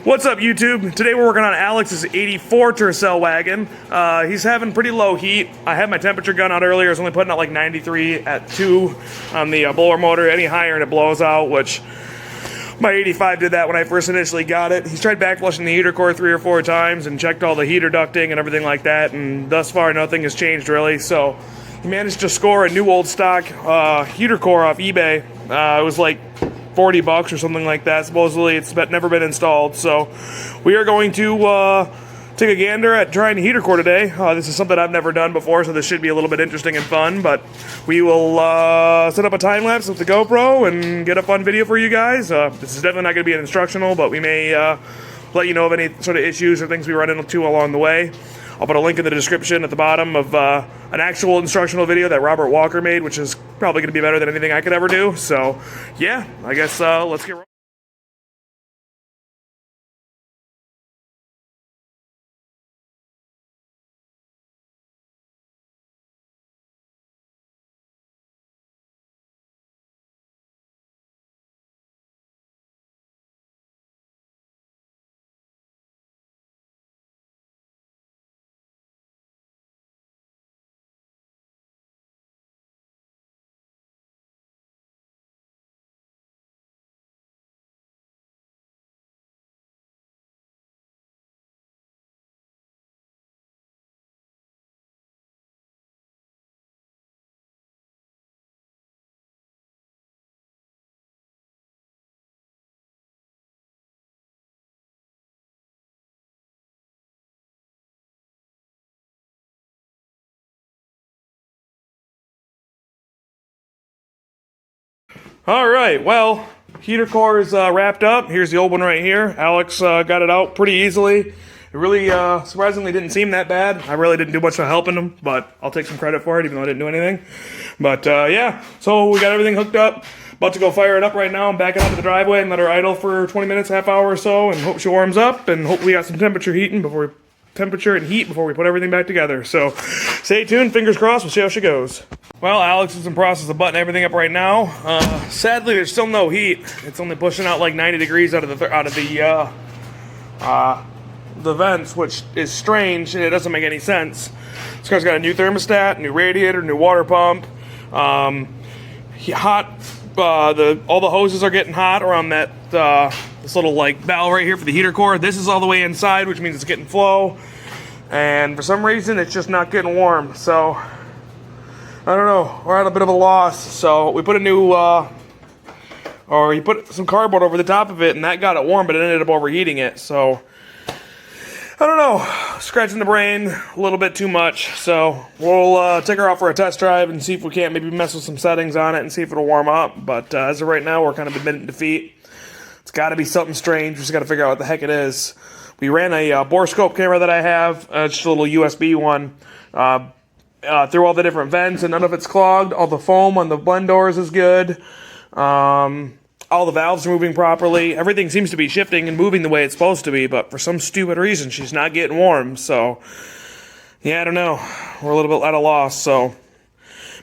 What's up, YouTube? Today we're working on Alex's 84 Tercel wagon. He's having pretty low heat. I had my temperature gun out earlier. I was only putting out like 93 at 2 on the blower motor. Any higher and it blows out, which my 85 did that when I first initially got it. He's tried back flushing the heater core 3 or 4 times and checked all the heater ducting and everything like that, and thus far nothing has changed really. So he managed to score a new old stock heater core off eBay. It was like $40 or something like that. Supposedly it's never been installed, so we are going to take a gander at trying a heater core today. This is something I've never done before, so this should be a little bit interesting and fun, but we will set up a time lapse with the GoPro and get a fun video for you guys. This is definitely not going to be an instructional, but we may let you know of any sort of issues or things we run into along the way. I'll put a link in the description at the bottom of an actual instructional video that Robert Walker made, which is probably going to be better than anything I could ever do. So, yeah, I guess let's get rolling. All right, well, heater core is wrapped up. Here's the old one right here. Alex got it out pretty easily. It really surprisingly didn't seem that bad. I really didn't do much of helping him, but I'll take some credit for it, even though I didn't do anything. But yeah, so we got everything hooked up. About to go fire it up right now. I'm backing out to the driveway and let her idle for 20 minutes, half hour or so, and hope she warms up, and hope we got some temperature and heat before we put everything back together. So stay tuned, fingers crossed, we'll see how she goes. Well, Alex is in process of buttoning everything up right now. Sadly, there's still no heat. It's only pushing out like 90 degrees out of the vents, which is strange and it doesn't make any sense. This car's got a new thermostat, new radiator, new water pump. All the hoses are getting hot around that this little like valve right here for the heater core. This is all the way inside, which means it's getting flow, and for some reason it's just not getting warm. So I don't know, we're at a bit of a loss. So we put a new he put some cardboard over the top of it, and that got it warm, but it ended up overheating it. So I don't know, scratching the brain a little bit too much. So we'll take her out for a test drive and see if we can't maybe mess with some settings on it and see if it'll warm up. But as of right now, we're kind of admitting defeat. It's got to be something strange. We just got to figure out what the heck it is. We ran a borescope camera that I have, just a little USB one, through all the different vents, and none of it's clogged. All the foam on the blend doors is good. All the valves are moving properly. Everything seems to be shifting and moving the way it's supposed to be, but for some stupid reason, she's not getting warm. So, yeah, I don't know. We're a little bit at a loss, so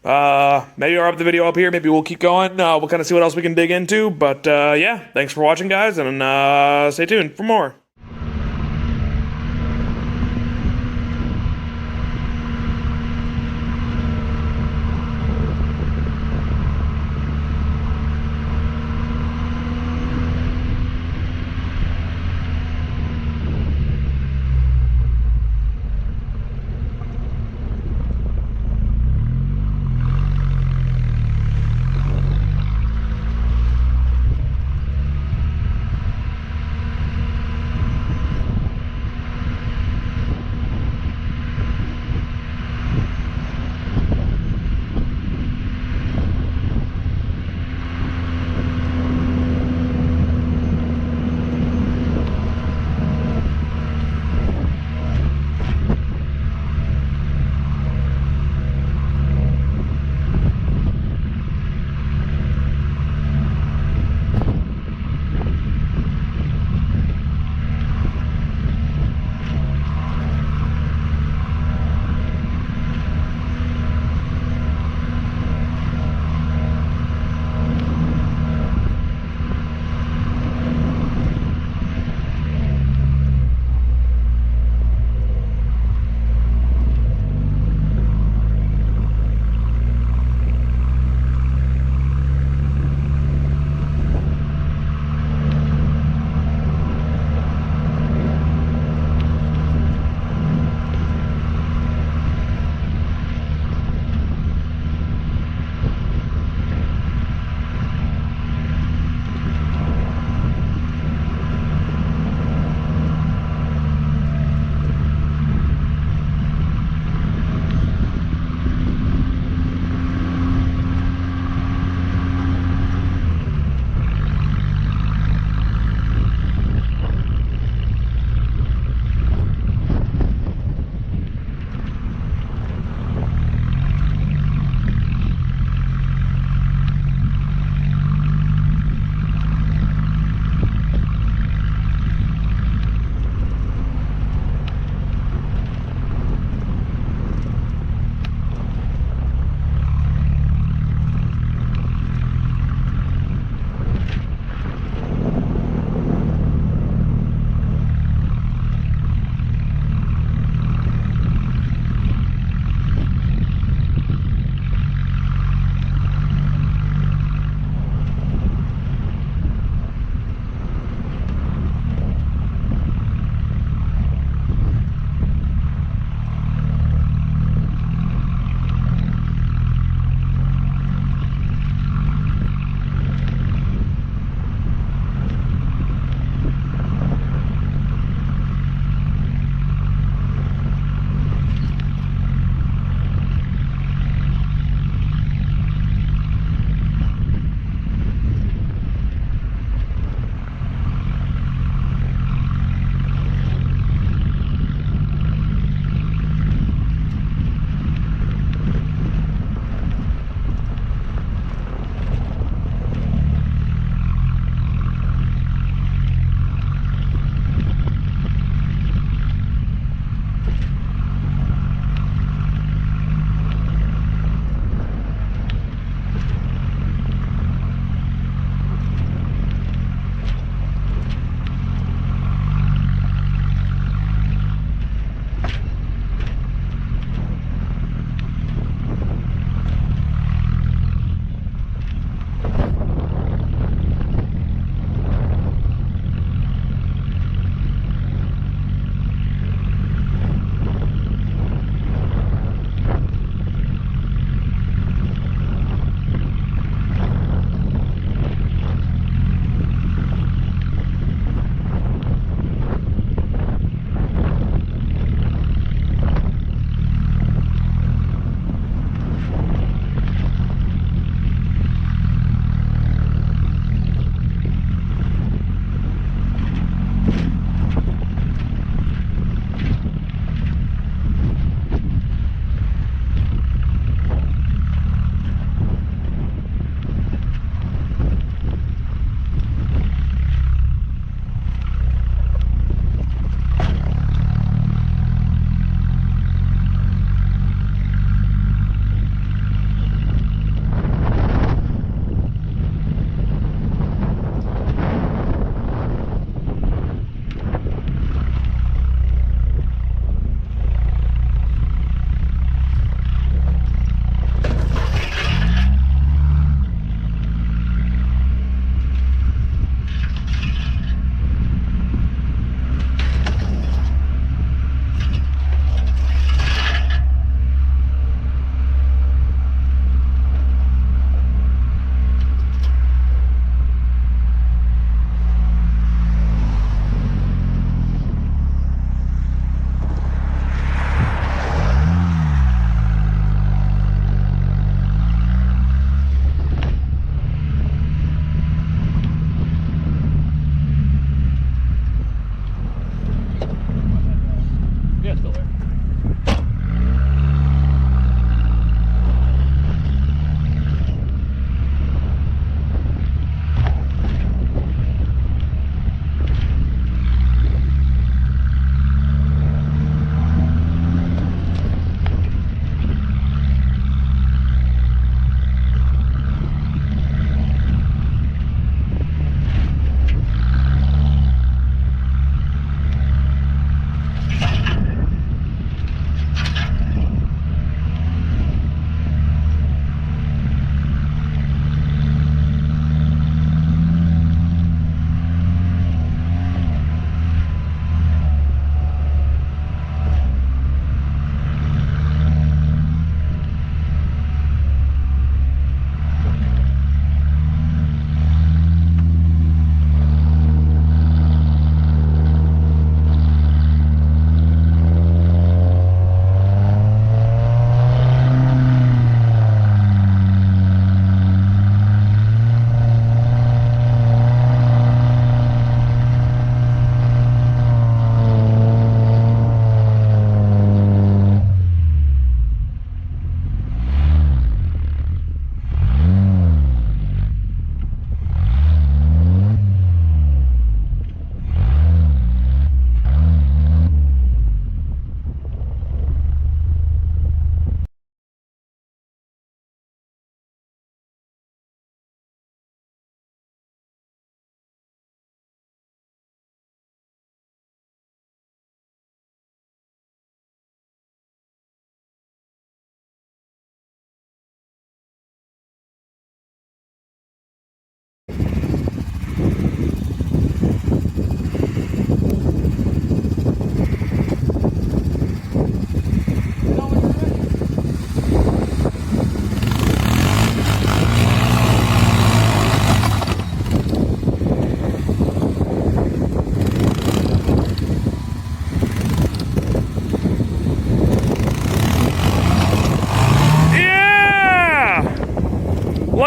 maybe I'll wrap the video up here. Maybe we'll keep going. We'll kind of see what else we can dig into. But, yeah, thanks for watching, guys, and stay tuned for more.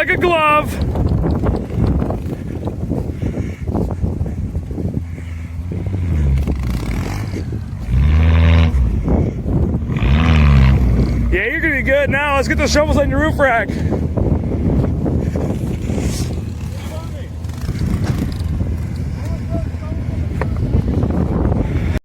like a glove. Yeah, you're gonna be good. Now let's get the shovels on your roof rack.